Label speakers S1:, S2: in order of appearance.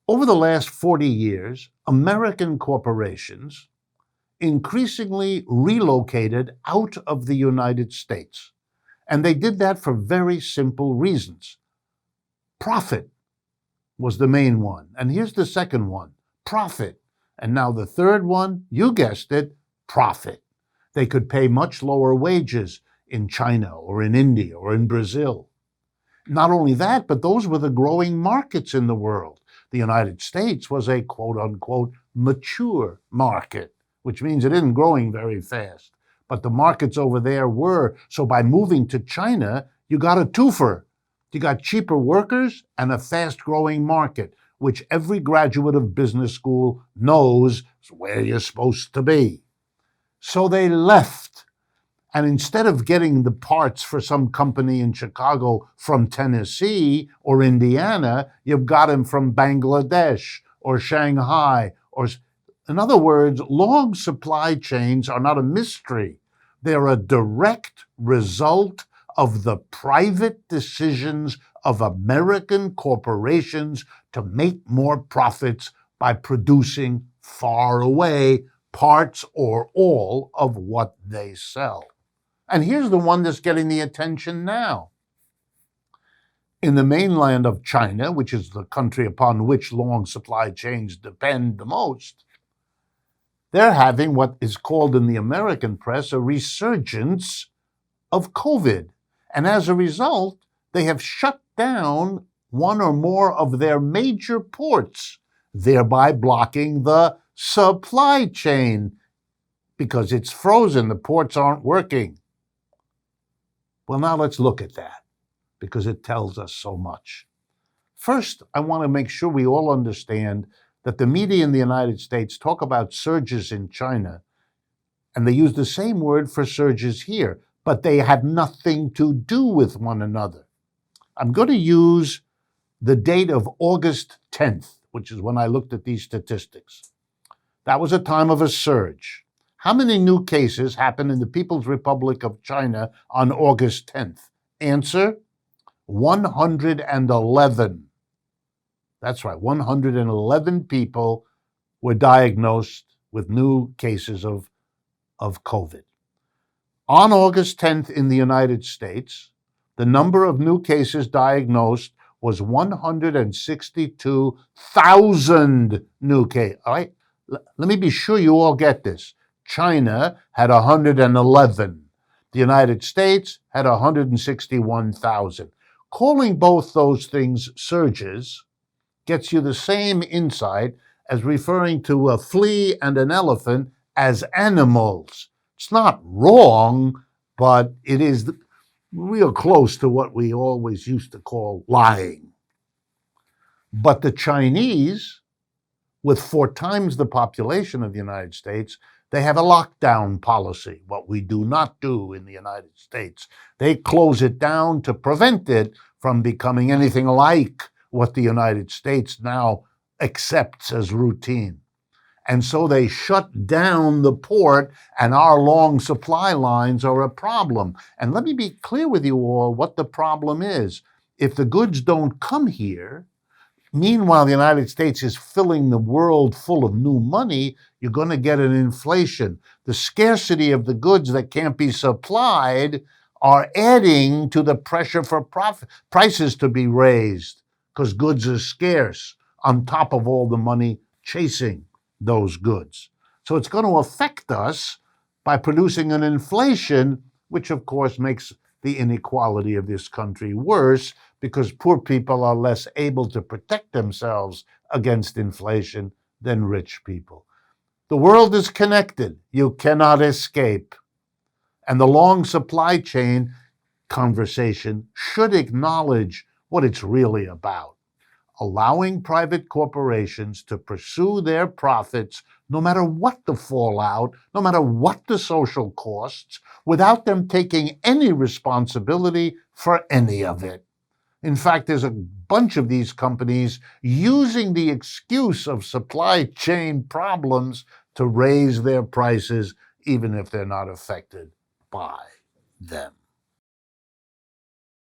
S1: Over the last 40 years, American corporations increasingly relocated out of the United States. And they did that for very simple reasons. Profit was the main one. And here's the second one, profit. And now the third one, you guessed it, profit. They could pay much lower wages in China or in India or in Brazil. Not only that, but those were the growing markets in the world. The United States was a quote-unquote mature market, which means it isn't growing very fast. But the markets over there were. So by moving to China, you got a twofer. You got cheaper workers and a fast-growing market, which every graduate of business school knows is where you're supposed to be. So they left. And instead of getting the parts for some company in Chicago from Tennessee or Indiana, you've got them from Bangladesh or Shanghai. In other words, long supply chains are not a mystery. They're a direct result of the private decisions of American corporations to make more profits by producing far away parts or all of what they sell. And here's the one that's getting the attention now. In the mainland of China, which is the country upon which long supply chains depend the most, they're having what is called in the American press a resurgence of COVID. And as a result, they have shut down one or more of their major ports, thereby blocking the supply chain because it's frozen, the ports aren't working. Well, now let's look at that because it tells us so much. First, I want to make sure we all understand that the media in the United States talk about surges in China, and they use the same word for surges here, but they have nothing to do with one another. I'm going to use the date of August 10th, which is when I looked at these statistics. That was a time of a surge. How many new cases happened in the People's Republic of China on August 10th? Answer, 111. That's right, 111 people were diagnosed with new cases of COVID. On August 10th in the United States, the number of new cases diagnosed was 162,000 new cases. All right, let me be sure you all get this. China had 111. The United States had 161,000. Calling both those things surges gets you the same insight as referring to a flea and an elephant as animals. It's not wrong, but it is real close to what we always used to call lying. But the Chinese, with 4 times the population of the United States, they have a lockdown policy, what we do not do in the United States. They close it down to prevent it from becoming anything like what the United States now accepts as routine. And so they shut down the port, and our long supply lines are a problem. And let me be clear with you all what the problem is. If the goods don't come here, meanwhile the United States is filling the world full of new money, you're going to get an inflation. The scarcity of the goods that can't be supplied are adding to the pressure for prices to be raised because goods are scarce on top of all the money chasing those goods. So it's going to affect us by producing an inflation, which of course makes the inequality of this country worse because poor people are less able to protect themselves against inflation than rich people. The world is connected. You cannot escape. And the long supply chain conversation should acknowledge what it's really about. Allowing private corporations to pursue their profits no matter what the fallout, no matter what the social costs, without them taking any responsibility for any of it. In fact, there's a bunch of these companies using the excuse of supply chain problems to raise their prices, even if they're not affected by them.